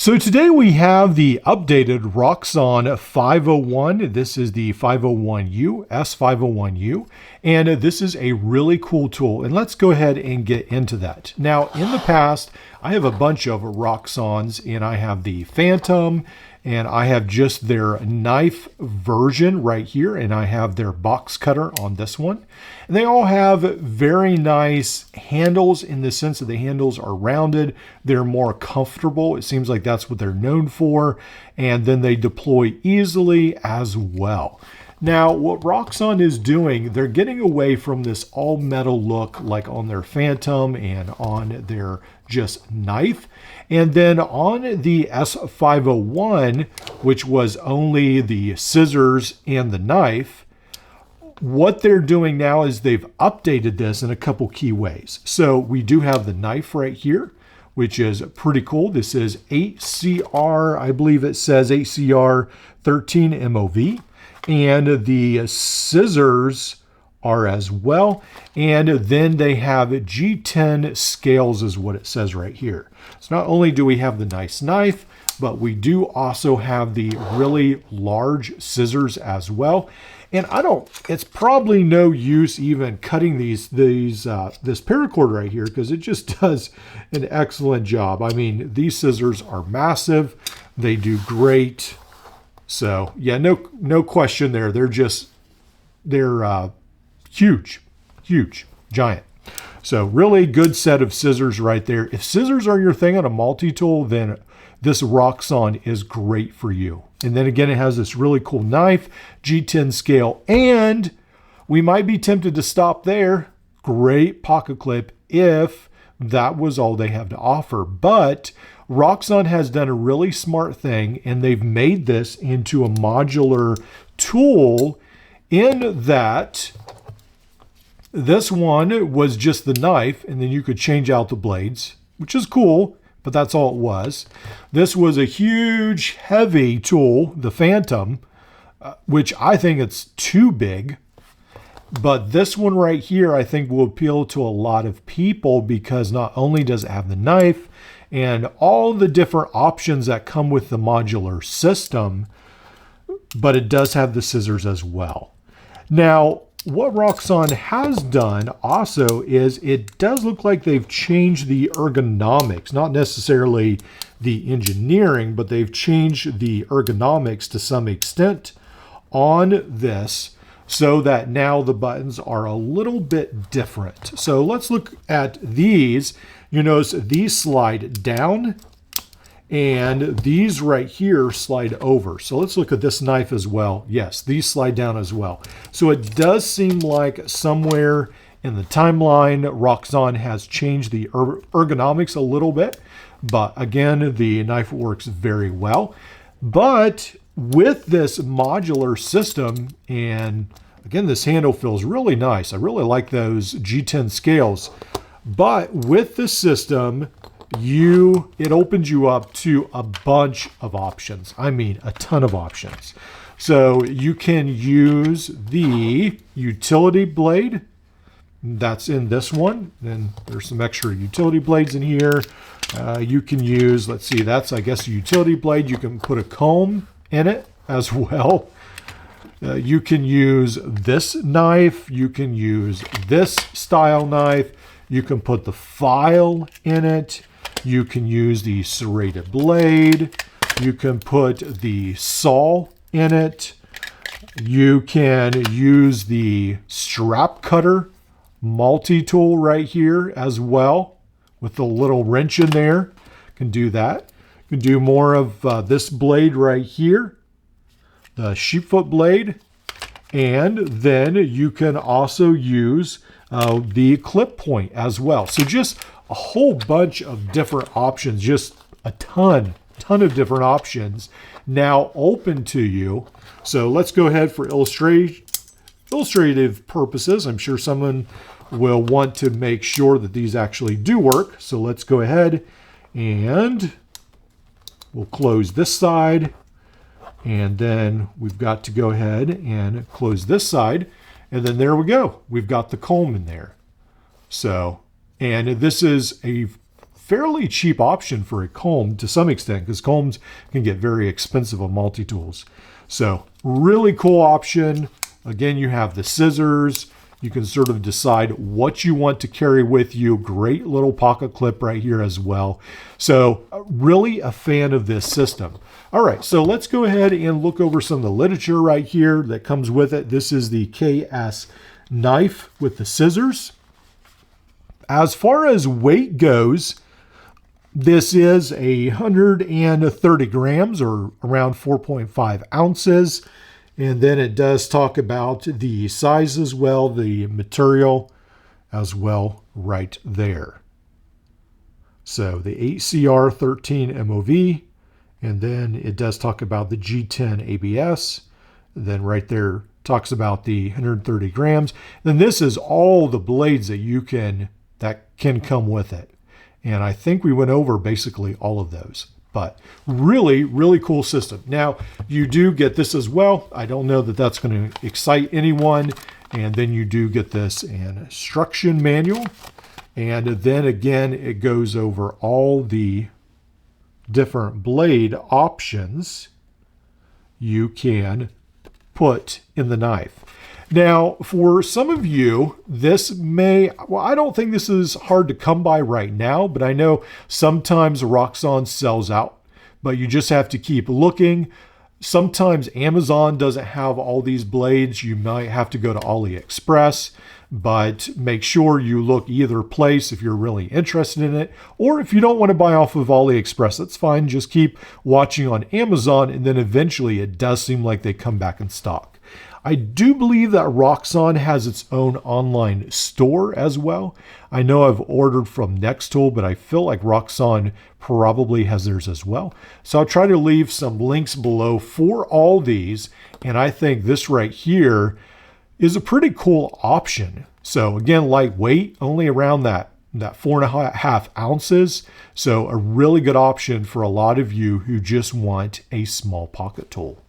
So today we have the updated Roxon 501. This is the 501U, S501U, and this is a really cool tool. And let's go ahead and get into that. Now, in the past, I have a bunch of Roxons, and I have the Phantom, and I have just their knife version right here, and I have their box cutter on this one. And they all have very nice handles in the sense that the handles are rounded. They're more comfortable. It seems like that's what they're known for. And then they deploy easily as well. Now, what Roxon is doing, they're getting away from this all metal look like on their Phantom and on their just knife. And then on the S501, which was only the scissors and the knife, what they're doing now is they've updated this in a couple key ways. So we do have the knife right here, which is pretty cool. This is 8CR, I believe it says 8CR 13 MOV. And the scissors are as well. And then they have G10 scales is what it says right here. So not only do we have the nice knife, but we do also have the really large scissors as well. And it's probably no use even cutting this paracord right here because it just does an excellent job. I mean, these scissors are massive. They do great. So yeah, no question there. They're huge, giant. So really good set of scissors right there. If scissors are your thing on a multi-tool, then this Roxon is great for you. And then again, it has this really cool knife, G10 scale, and we might be tempted to stop there. Great pocket clip if that was all they have to offer. But Roxon has done a really smart thing, and they've made this into a modular tool in that this one was just the knife, and then you could change out the blades, which is cool, but that's all it was. This was a huge, heavy tool, the Phantom, which I think it's too big. But this one right here, I think will appeal to a lot of people because not only does it have the knife and all the different options that come with the modular system, but it does have the scissors as well. Now, what Roxon has done also is it does look like they've changed the ergonomics, not necessarily the engineering, but they've changed the ergonomics to some extent on this so that now the buttons are a little bit different. So let's look at these. You notice these slide down and these right here slide over. So let's look at this knife as well. Yes, these slide down as well. So it does seem like somewhere in the timeline, Roxon has changed the ergonomics a little bit. But again, the knife works very well. But with this modular system, and again, this handle feels really nice. I really like those G10 scales. But with the system, it opens you up to a bunch of options. I mean, a ton of options. So you can use the utility blade. That's in this one. Then there's some extra utility blades in here. You can use, let's see, that's, I guess, a utility blade. You can put a comb in it as well. You can use this knife. You can use this style knife. You can put the file in it. You can use the serrated blade. You can put the saw in it. You can use the strap cutter multi-tool right here as well with the little wrench in there. You can do that. You can do more of this blade right here, the sheepfoot blade. And then you can also use the clip point as well. So just a whole bunch of different options, just a ton of different options now open to you. So let's go ahead for illustrative purposes. I'm sure someone will want to make sure that these actually do work. So let's go ahead and we'll close this side. And then we've got to go ahead and close this side. And then there we go. We've got the comb in there. So, and this is a fairly cheap option for a comb to some extent, because combs can get very expensive on multi-tools. So really cool option. Again, you have the scissors. You can sort of decide what you want to carry with you. Great little pocket clip right here as well. So really a fan of this system. All right, so let's go ahead and look over some of the literature right here that comes with it. This is the KS knife with the scissors. As far as weight goes, this is 130 grams or around 4.5 ounces. And then it does talk about the size as well, the material as well right there. So the 8CR13 MOV, and then it does talk about the G10 ABS. Then right there talks about the 130 grams. Then this is all the blades that can come with it. And I think we went over basically all of those. But really, really cool system. Now, you do get this as well. I don't know that that's going to excite anyone. And then you do get this instruction manual. And then again, it goes over all the different blade options you can put in the knife. Now, for some of you, I don't think this is hard to come by right now, but I know sometimes Roxon sells out, but you just have to keep looking. Sometimes Amazon doesn't have all these blades. You might have to go to AliExpress, but make sure you look either place if you're really interested in it, or if you don't want to buy off of AliExpress, that's fine. Just keep watching on Amazon, and then eventually it does seem like they come back in stock. I do believe that Roxon has its own online store as well. I know I've ordered from Nextool, but I feel like Roxon probably has theirs as well. So I'll try to leave some links below for all these. And I think this right here is a pretty cool option. So again, lightweight, only around that 4.5 ounces. So a really good option for a lot of you who just want a small pocket tool.